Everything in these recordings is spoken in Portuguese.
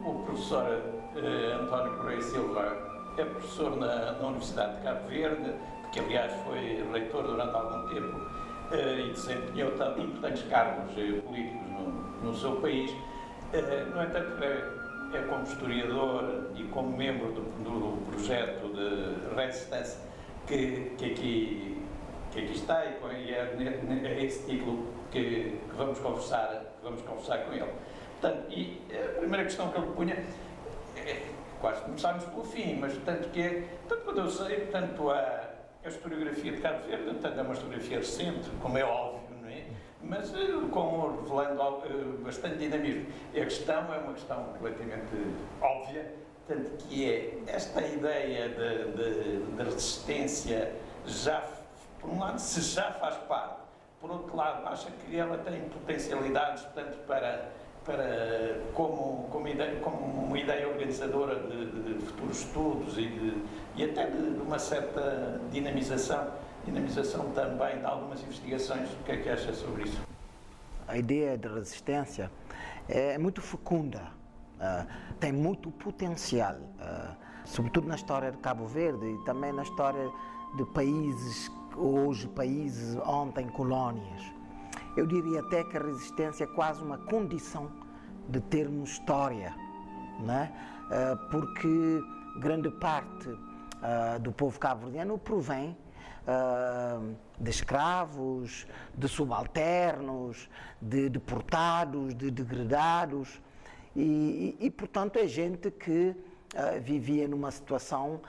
o professor António Correia Silva é professor na Universidade de Cabo Verde, que aliás foi reitor durante algum tempo e desempenhou tanto importantes cargos políticos no seu país. No entanto, é como historiador e como membro do projeto de resistência que aqui está, e é esse título que vamos conversar com ele. Portanto, e a primeira questão que ele punha, quase começámos pelo fim, mas tanto quando eu sei, a historiografia de Cabo Verde, portanto, é uma historiografia recente, como é óbvio, não é? Mas revelando bastante dinamismo. E a questão é uma questão relativamente óbvia, tanto que é esta ideia de resistência, já, por um lado, se já faz parte, por outro lado, acha que ela tem potencialidades, portanto, como uma ideia organizadora de futuros estudos e até de uma certa dinamização também de algumas investigações. O que é que acha sobre isso? A ideia de resistência é muito fecunda, tem muito potencial, sobretudo na história de Cabo Verde e também na história de países, hoje países, ontem colónias. Eu diria até que a resistência é quase uma condição de termos história, não é? Porque grande parte do povo cabo-verdiano provém de escravos, de subalternos, de deportados, de degradados e portanto é gente que vivia numa situação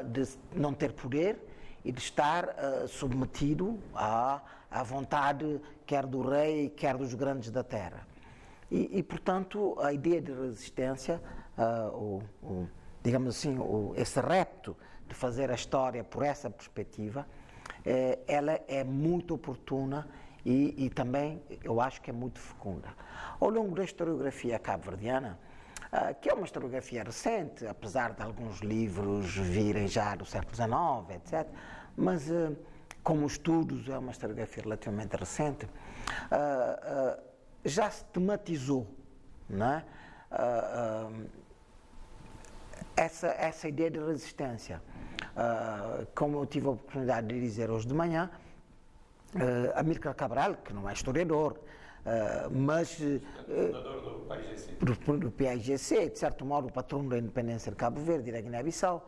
de não ter poder e de estar submetido à vontade quer do rei, quer dos grandes da terra. E portanto, a ideia de resistência, digamos assim, esse repto de fazer a história por essa perspectiva, ela é muito oportuna e também, eu acho que é muito fecunda. Ao longo da historiografia cabo-verdiana, que é uma historiografia recente, apesar de alguns livros virem já do século XIX, etc., mas como estudos é uma historiografia relativamente recente, já se tematizou, não é? Essa ideia de resistência. Como eu tive a oportunidade de dizer hoje de manhã, Amílcar Cabral, que não é historiador, mas fundador do PAIGC. Do PAIGC, de certo modo o patrono da independência de Cabo Verde e da Guiné-Bissau,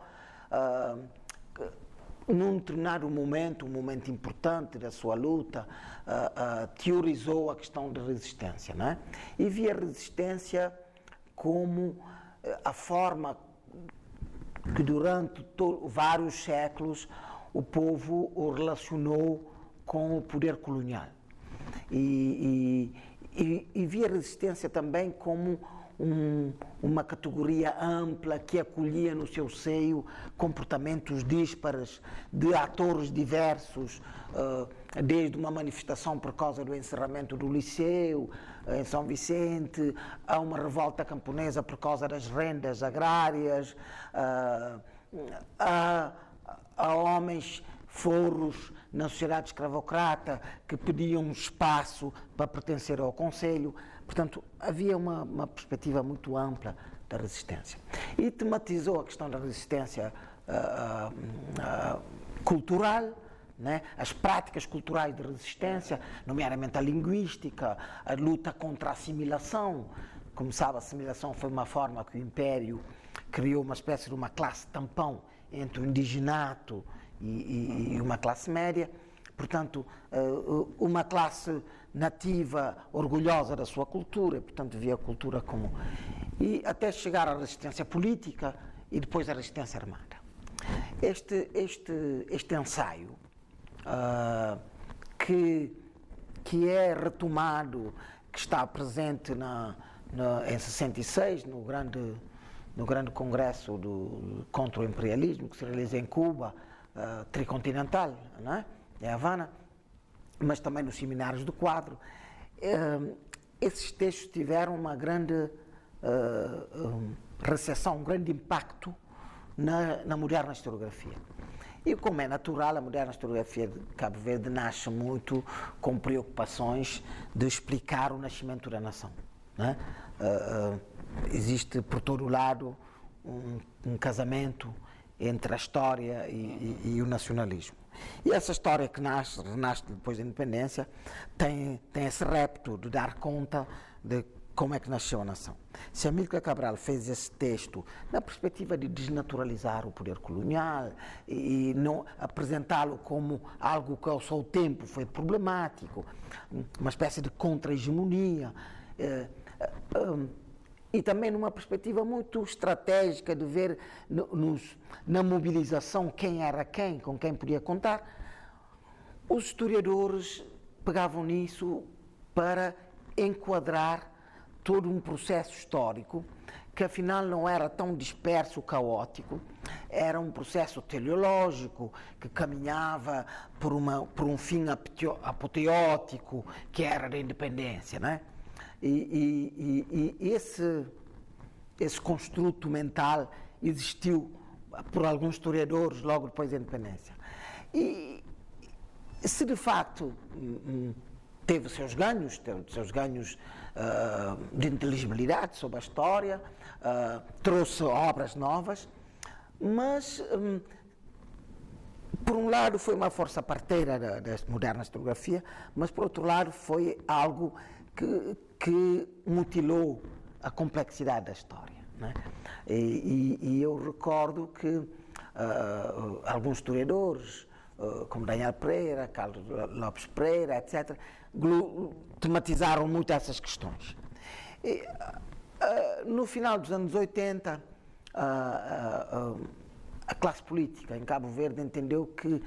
num determinado momento, um momento importante da sua luta, teorizou a questão da resistência, não é? E via a resistência como a forma que durante vários séculos o povo o relacionou com o poder colonial. E via a resistência também como uma categoria ampla que acolhia no seu seio comportamentos díspares de atores diversos, desde uma manifestação por causa do encerramento do liceu em São Vicente, a uma revolta camponesa por causa das rendas agrárias, a homens forros na sociedade escravocrata que pediam espaço para pertencer ao Conselho. Portanto, havia uma perspectiva muito ampla da resistência. E tematizou a questão da resistência cultural, né? As práticas culturais de resistência, nomeadamente a linguística, a luta contra a assimilação. Como sabe, a assimilação foi uma forma que o Império criou uma espécie de uma classe tampão entre o indigenato e uma classe média. Portanto, uma classe nativa, orgulhosa da sua cultura, portanto via a cultura como... E até chegar à resistência política e depois à resistência armada. Este ensaio, que é retomado, que está presente em 66, no grande congresso contra o imperialismo, que se realiza em Cuba, tricontinental, não é? Em Havana, mas também nos seminários do quadro. Esses textos tiveram uma grande recepção, um grande impacto na moderna historiografia. E como é natural, a moderna historiografia de Cabo Verde nasce muito com preocupações de explicar o nascimento da nação, não é? existe por todo o lado um casamento entre a história e o nacionalismo. E essa história que renasce depois da independência tem esse repto de dar conta de como é que nasceu a nação. Se Amílcar Cabral fez esse texto na perspectiva de desnaturalizar o poder colonial e não apresentá-lo como algo que ao seu tempo foi problemático, uma espécie de contra-hegemonia, e também numa perspectiva muito estratégica de ver na mobilização quem era quem, com quem podia contar, os historiadores pegavam nisso para enquadrar todo um processo histórico que afinal não era tão disperso, caótico, era um processo teleológico que caminhava por um fim apoteótico que era da independência, não é? E esse construto mental existiu por alguns historiadores logo depois da independência. E se de facto teve seus ganhos de inteligibilidade sobre a história, trouxe obras novas, mas por um lado foi uma força parteira da moderna historiografia, mas por outro lado foi algo que mutilou a complexidade da história, né? E eu recordo que alguns historiadores, como Daniel Pereira, Carlos Lopes Pereira, etc., tematizaram muito essas questões. E, no final dos anos 80, a classe política em Cabo Verde entendeu que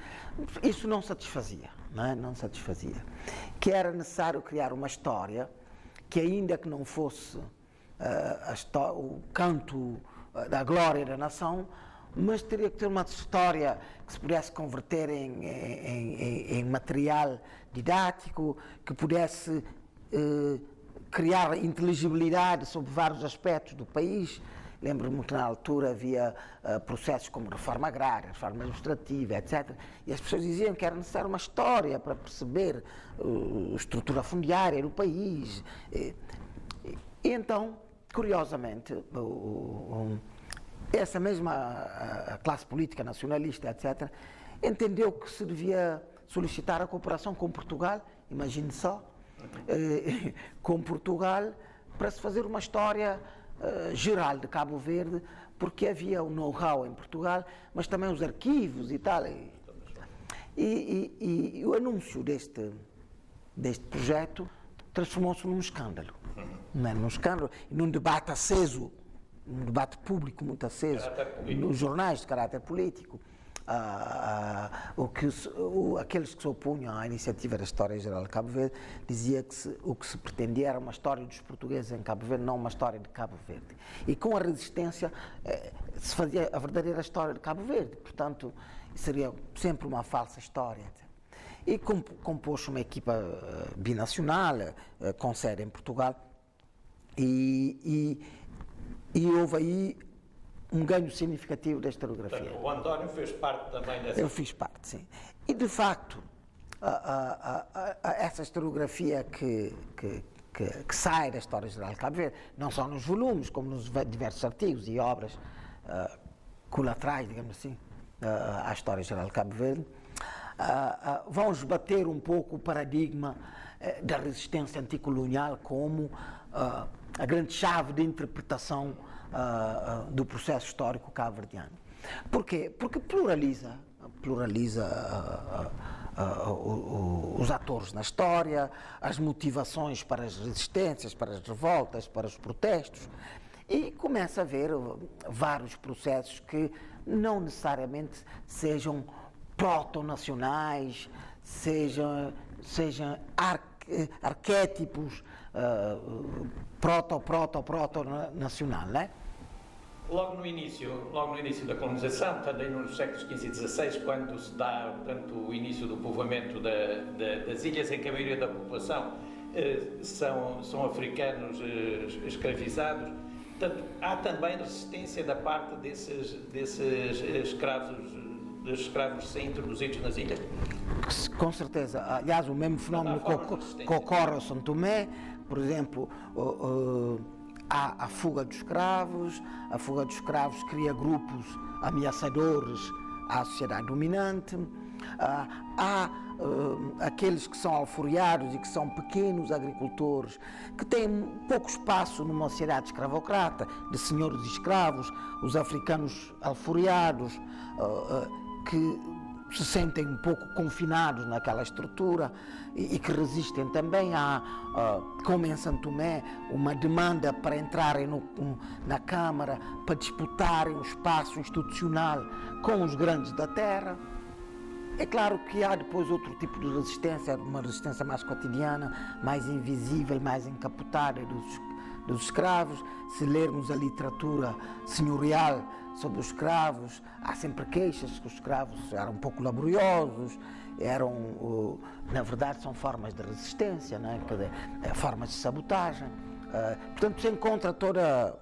isso não satisfazia, não satisfazia, que era necessário criar uma história que, ainda que não fosse o canto da glória da nação, mas teria que ter uma história que se pudesse converter em material didático, que pudesse criar inteligibilidade sobre vários aspectos do país. Lembro-me que na altura havia processos como reforma agrária, reforma administrativa, etc. E as pessoas diziam que era necessário uma história para perceber a estrutura fundiária do país. E então, curiosamente, essa mesma classe política nacionalista, etc., entendeu que se devia solicitar a cooperação com Portugal, imagine só, com Portugal, para se fazer uma história geral de Cabo Verde, porque havia o know-how em Portugal, mas também os arquivos e tal. E o anúncio deste projeto transformou-se num escândalo. Num escândalo e num debate aceso, um debate público muito aceso, nos jornais de caráter político. Aqueles que se opunham à iniciativa da História Geral de Cabo Verde dizia que o que se pretendia era uma história dos portugueses em Cabo Verde, não uma história de Cabo Verde. E com a resistência se fazia a verdadeira história de Cabo Verde, portanto seria sempre uma falsa história. Etc. E compôs uma equipa binacional, com sede em Portugal, e houve aí um ganho significativo da historiografia. Portanto, o António fez parte também dessa... Eu fiz parte, sim. E, de facto, essa historiografia que sai da História Geral de Cabo Verde, não só nos volumes, como nos diversos artigos e obras colaterais, digamos assim, à História Geral de Cabo Verde, vão esbater um pouco o paradigma da resistência anticolonial como a grande chave de interpretação do processo histórico cabo-verdiano. Porquê? Porque pluraliza os atores na história, as motivações para as resistências, para as revoltas, para os protestos, e começa a haver vários processos que não necessariamente sejam proto-nacionais, sejam arquétipos proto-nacional, não é? Logo no início da colonização, também nos séculos XV e XVI, quando se dá, portanto, o início do povoamento das ilhas, em que a maioria da população são africanos escravizados, portanto, há também resistência da parte desses escravos serem introduzidos nas ilhas? Com certeza. Aliás, o mesmo fenómeno que ocorre ao São Tomé, por exemplo, há a fuga dos escravos, a fuga dos escravos cria grupos ameaçadores à sociedade dominante, há aqueles que são alforriados e que são pequenos agricultores, que têm pouco espaço numa sociedade escravocrata, de senhores e escravos, os africanos alforriados, que se sentem um pouco confinados naquela estrutura e que resistem também. Há, como em São Tomé, uma demanda para entrarem na Câmara, para disputarem o espaço institucional com os grandes da terra. É claro que há depois outro tipo de resistência, uma resistência mais cotidiana, mais invisível, mais encapotada dos escravos. Se lermos a literatura senhorial sobre os escravos, há sempre queixas que os escravos eram um pouco laboriosos, na verdade são formas de resistência, não é? Formas de sabotagem. Portanto, se encontra toda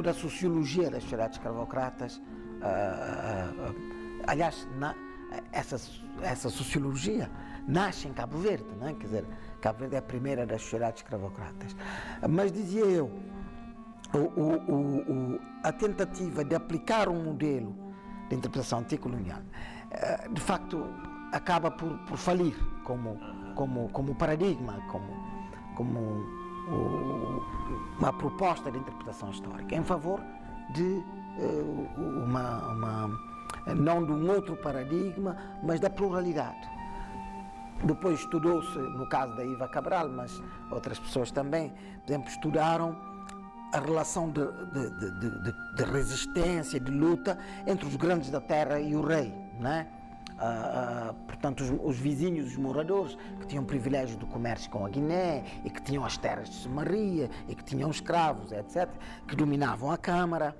a sociologia das sociedades escravocratas. Aliás, essa sociologia nasce em Cabo Verde, não é? Quer dizer, Cabo Verde é a primeira das sociedades escravocratas. Mas dizia eu, a tentativa de aplicar um modelo de interpretação anticolonial, de facto, acaba por falir como paradigma, como uma proposta de interpretação histórica, em favor de não de um outro paradigma, mas da pluralidade. Depois estudou-se, no caso da Iva Cabral, mas outras pessoas também, por exemplo, estudaram a relação de resistência, de luta entre os grandes da terra e o rei, não é? Portanto, os vizinhos, os moradores, que tinham privilégio do comércio com a Guiné e que tinham as terras de Semaria e que tinham escravos, etc., que dominavam a Câmara,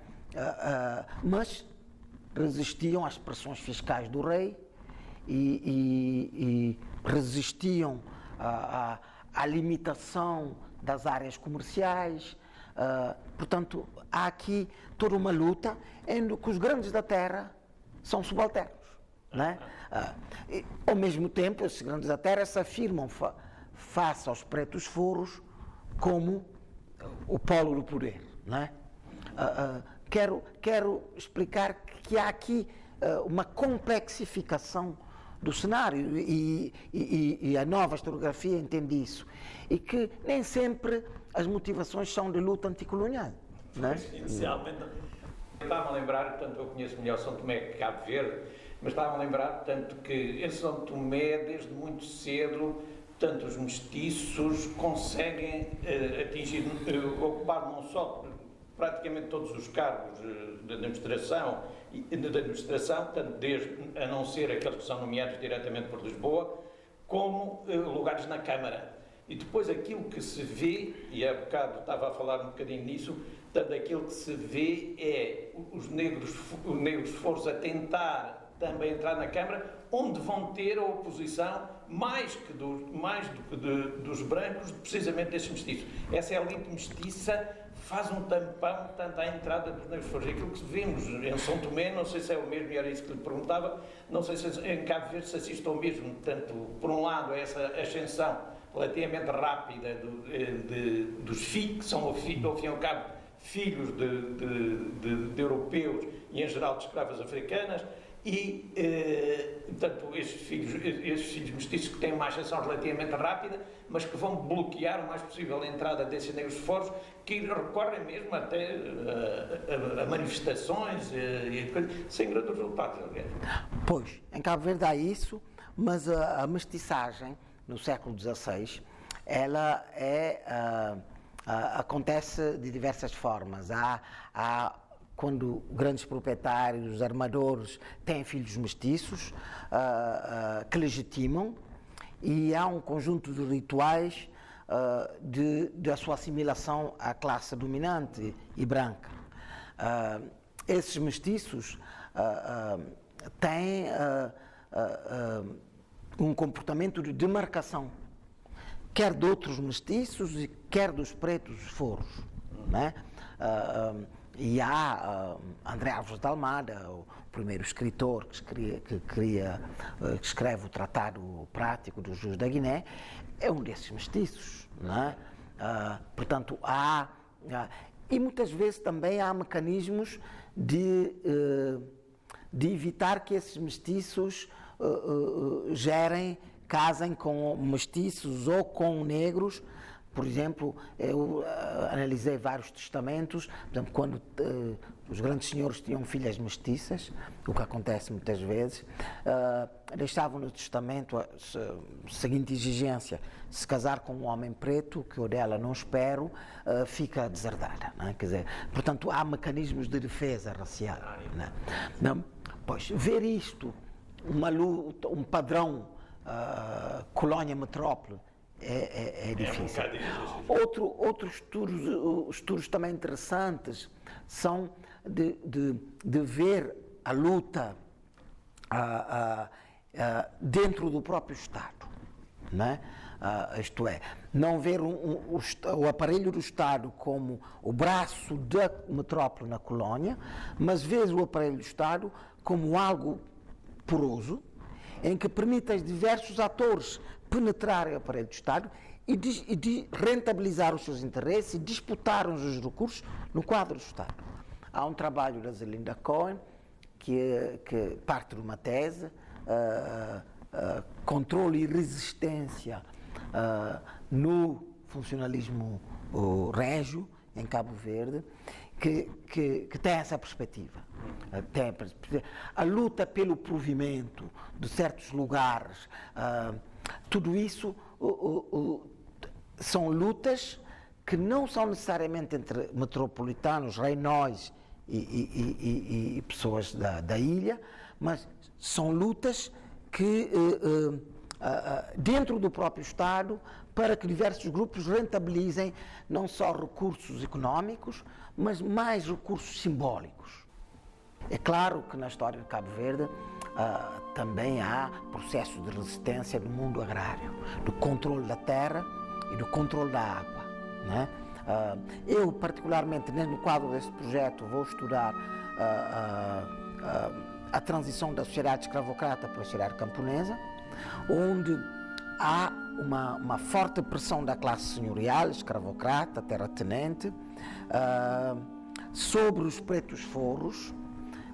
mas resistiam às pressões fiscais do rei e resistiam à limitação das áreas comerciais. Portanto, há aqui toda uma luta em que os grandes da terra são subalternos, não é? Ao mesmo tempo, esses grandes da terra se afirmam face aos pretos forros como o polo do poder, não é? Quero explicar que há aqui uma complexificação do cenário e a nova historiografia entende isso, e que nem sempre as motivações são de luta anticolonial, não é? Inicialmente, estava a lembrar, portanto, eu conheço melhor São Tomé que Cabo Verde, mas estava a lembrar, portanto, que em São Tomé, desde muito cedo, portanto, os mestiços conseguem ocupar não só praticamente todos os cargos de administração, portanto, desde a não ser aqueles que são nomeados diretamente por Lisboa, como lugares na Câmara. E depois aquilo que se vê, e há bocado estava a falar um bocadinho nisso, portanto, aquilo que se vê é os negros forros a tentar também entrar na Câmara, onde vão ter a oposição mais do que dos brancos, precisamente desses mestiços. Essa elite mestiça faz um tampão, tanto à entrada dos negros forros. Aquilo que vimos em São Tomé, não sei se é o mesmo, e era isso que lhe perguntava, não sei se em Cabo Verde se assiste ao mesmo, portanto, por um lado, a essa ascensão relativamente rápida dos FI, que são, ao fim e ao cabo, filhos de europeus e, em geral, de escravas africanas, e, portanto, esses filhos mestiços que têm uma ascensão relativamente rápida, mas que vão bloquear o mais possível a entrada desses negros forros, que recorrem mesmo até a manifestações sem grandes resultados, aliás. Pois, em Cabo Verde há isso, mas a mestiçagem, no século XVI, ela acontece de diversas formas. Quando grandes proprietários, armadores, têm filhos mestiços que legitimam, e há um conjunto de rituais da sua assimilação à classe dominante e branca. Esses mestiços têm um comportamento de demarcação, quer de outros mestiços, quer dos pretos forros, né? E há André Alves de Almada, o primeiro escritor que escreve o Tratado Prático dos Jus da Guiné, é um desses mestiços, não é? Portanto, há E muitas vezes também há mecanismos de evitar que esses mestiços casem com mestiços ou com negros. Por exemplo, eu analisei vários testamentos, por exemplo, quando os grandes senhores tinham filhas mestiças, o que acontece muitas vezes, deixavam no testamento a seguinte exigência: se casar com um homem preto, que o dela não espero, fica deserdada. Não é? Quer dizer, portanto, há mecanismos de defesa racial. Não? Pois, ver isto, uma luta, um padrão colónia-metrópole, é difícil. Outros estudos também interessantes são de ver a luta dentro do próprio Estado. Não é? Isto é, não ver o aparelho do Estado como o braço da metrópole na colónia, mas ver o aparelho do Estado como algo poroso, em que permite aos diversos atores penetrarem o aparelho do Estado e de rentabilizar os seus interesses e disputar os recursos no quadro do Estado. Há um trabalho da Zelinda Cohen que parte de uma tese, controle e resistência no funcionalismo régio, em Cabo Verde, que tem essa perspectiva. A luta pelo provimento de certos lugares, tudo isso são lutas que não são necessariamente entre metropolitanos, reinóis e pessoas da ilha, mas são lutas que dentro do próprio Estado, para que diversos grupos rentabilizem não só recursos económicos, mas mais recursos simbólicos. É claro que na história de Cabo Verde também há processos de resistência do mundo agrário, do controle da terra e do controle da água. Né? Eu, particularmente, no quadro deste projeto, vou estudar a transição da sociedade escravocrata para a sociedade camponesa, onde há uma forte pressão da classe senhorial, escravocrata, terratenente, sobre os pretos forros,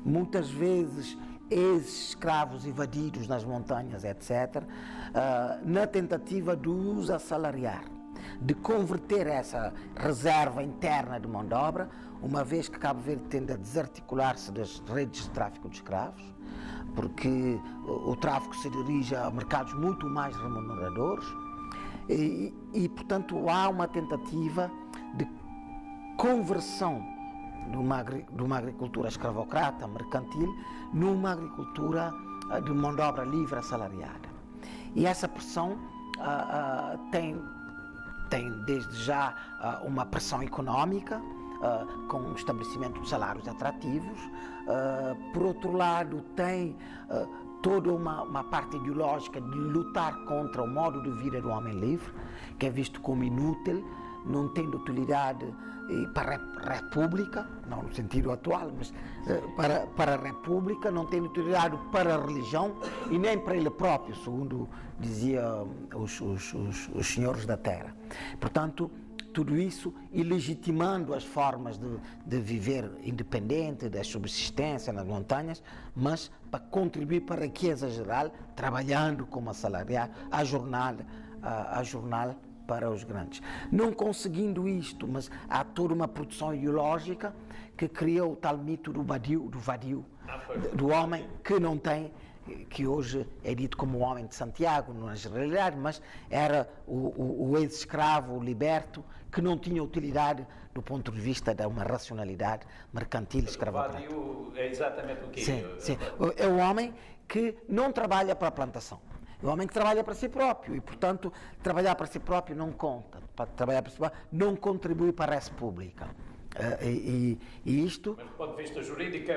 muitas vezes ex-escravos evadidos nas montanhas, etc., na tentativa de os assalariar, de converter essa reserva interna de mão de obra, uma vez que Cabo Verde tende a desarticular-se das redes de tráfico de escravos, porque o tráfico se dirige a mercados muito mais remuneradores e, portanto, há uma tentativa de conversão de uma agricultura escravocrata, mercantil, numa agricultura de mão de obra livre assalariada. E essa pressão tem desde já uma pressão económica, com o estabelecimento de salários atrativos. Por outro lado, tem toda uma parte ideológica de lutar contra o modo de vida do homem livre, que é visto como inútil, não tendo utilidade para a República, não no sentido atual, mas para a República, não tendo utilidade para a religião e nem para ele próprio, segundo diziam os senhores da terra. Portanto, tudo isso ilegitimando as formas de viver independente, da subsistência nas montanhas, mas para contribuir para a riqueza geral, trabalhando como assalariado, a jornal para os grandes. Não conseguindo isto, mas há toda uma produção ideológica que criou o tal mito do vadio, do homem que não tem, que hoje é dito como o homem de Santiago, na generalidade, mas era o ex-escravo liberto que não tinha utilidade do ponto de vista de uma racionalidade mercantil escravocrata. O vadio é exatamente o quê? Sim. É o homem que não trabalha para a plantação. É o homem que trabalha para si próprio e, portanto, trabalhar para si próprio não conta. Para trabalhar para si próprio não contribui para a res pública. E isto... Mas do ponto de vista jurídico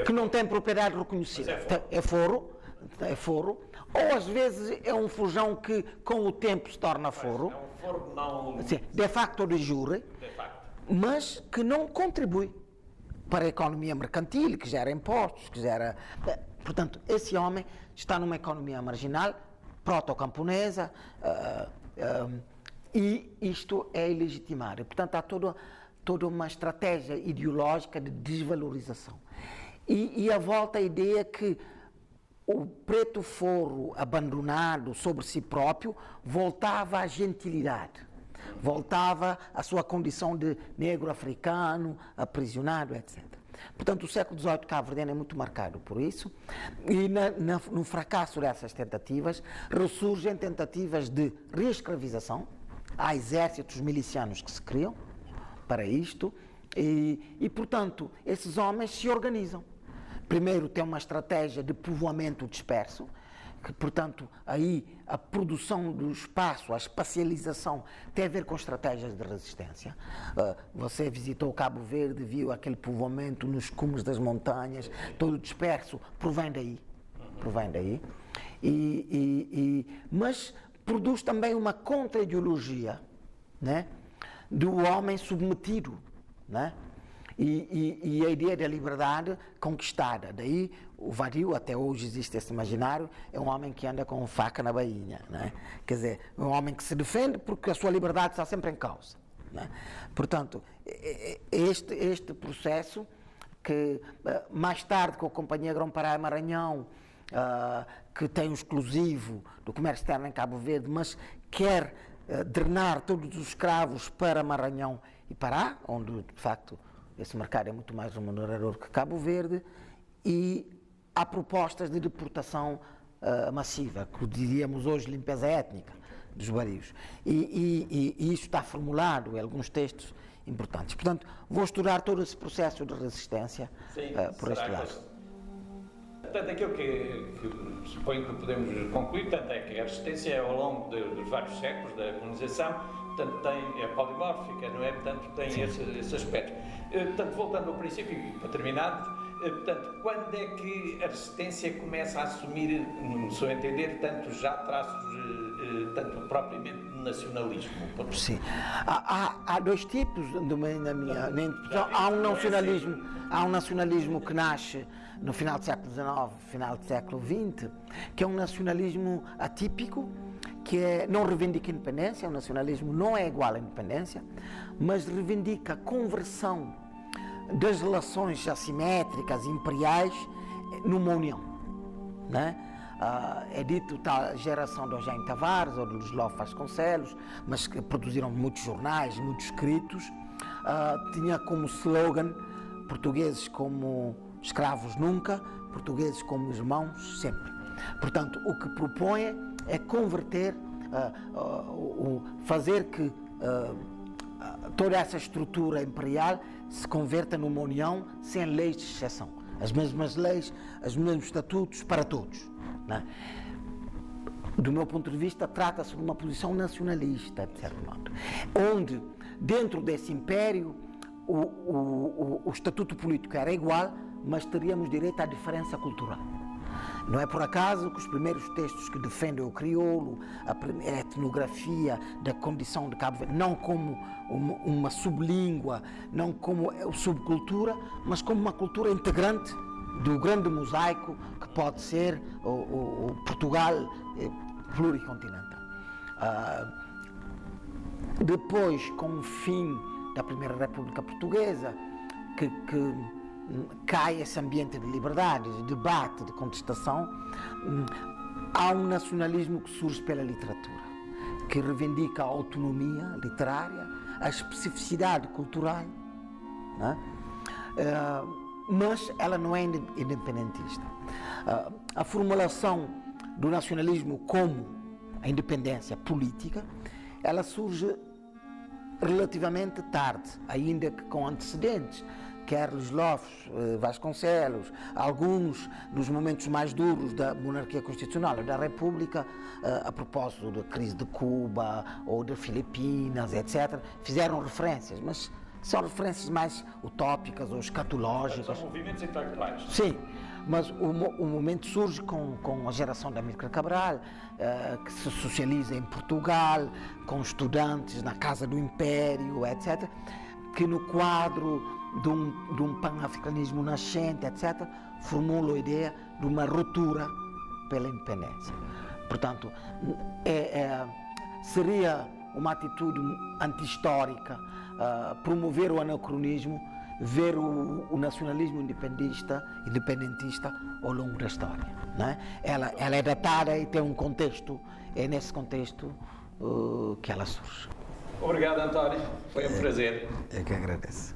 que não tem propriedade reconhecida. É foro. Ou às vezes é um fujão que com o tempo se torna foro. É um foro não... Sim, de facto de jure, mas que não contribui para a economia mercantil, que gera impostos, que gera... Portanto, esse homem está numa economia marginal, proto-camponesa, E isto é ilegitimado. E, portanto, há toda uma estratégia ideológica de desvalorização. E a volta à ideia que o preto foro abandonado sobre si próprio voltava à gentilidade, voltava à sua condição de negro africano, aprisionado, etc. Portanto, o século XVIII cabo-verdiano é muito marcado por isso, e no fracasso dessas tentativas ressurgem tentativas de reescravização. Há exércitos milicianos que se criam para isto e, portanto, esses homens se organizam. Primeiro tem uma estratégia de povoamento disperso, que, portanto, aí a produção do espaço, a espacialização tem a ver com estratégias de resistência. Você visitou Cabo Verde, viu aquele povoamento nos cumes das montanhas, todo disperso, provém daí. Mas produz também uma contra-ideologia, né, do homem submetido, né? E a ideia da liberdade conquistada. Daí o vario, até hoje existe esse imaginário, é um homem que anda com faca na bainha, né? Quer dizer, um homem que se defende porque a sua liberdade está sempre em causa, né? Portanto, este processo que mais tarde com a Companhia Grão-Pará e Maranhão, que tem o exclusivo do comércio externo em Cabo Verde, mas quer drenar todos os escravos para Maranhão e Pará, onde de facto esse mercado é muito mais remunerador que Cabo Verde, e há propostas de deportação massiva, que diríamos hoje limpeza étnica dos varios. E isso está formulado em alguns textos importantes. Portanto, vou estudar todo esse processo de resistência por este lado. Portanto, aquilo que suponho que podemos concluir, portanto, é que a resistência ao longo dos vários séculos da colonização, portanto, é polimórfica, não é? Portanto, tem esse aspecto. Portanto, voltando ao princípio, e para terminarmos, portanto, quando é que a resistência começa a assumir, no seu entender, tanto já traços, tanto propriamente de nacionalismo? Sim. Há dois tipos, na minha interpretação. Há um nacionalismo que nasce no final do século XIX, final do século XX, que é um nacionalismo atípico, que não reivindica independência. O nacionalismo não é igual à independência, mas reivindica a conversão das relações assimétricas, imperiais, numa união, né? É dito tal geração de Eugênio Tavares ou de Luislove Vasconcelos, mas que produziram muitos jornais, muitos escritos. Tinha como slogan: portugueses como escravos nunca, portugueses como irmãos sempre. Portanto, o que propõe é converter, fazer que toda essa estrutura imperial se converta numa união sem leis de exceção. As mesmas leis, os mesmos estatutos para todos, né? Do meu ponto de vista, trata-se de uma posição nacionalista, de certo modo, onde, dentro desse império, o estatuto político era igual, mas teríamos direito à diferença cultural. Não é por acaso que os primeiros textos que defendem o crioulo, a etnografia da condição de Cabo Verde, não como uma sublíngua, não como subcultura, mas como uma cultura integrante do grande mosaico que pode ser o Portugal pluricontinental. Depois, com o fim da Primeira República Portuguesa, que cai esse ambiente de liberdade, de debate, de contestação, há um nacionalismo que surge pela literatura, que reivindica a autonomia literária, a especificidade cultural, né? Mas ela não é independentista. A formulação do nacionalismo como a independência política, ela surge relativamente tarde, ainda que com antecedentes, quer Luislove Vasconcelos, alguns nos momentos mais duros da monarquia constitucional ou da República, a propósito da crise de Cuba ou de Filipinas, etc., fizeram referências, mas são referências mais utópicas ou escatológicas. São movimentos intelectuais. Sim, mas o momento surge com a geração da Amílcar Cabral, que se socializa em Portugal, com estudantes na Casa do Império, etc., que no quadro de um pan-africanismo nascente, etc., formula a ideia de uma ruptura pela independência. Portanto, seria uma atitude anti-histórica, promover o anacronismo, ver o nacionalismo independentista ao longo da história. Não é? Ela é datada e tem um contexto, é nesse contexto que ela surge. Obrigado, António. Foi um prazer. É que agradeço.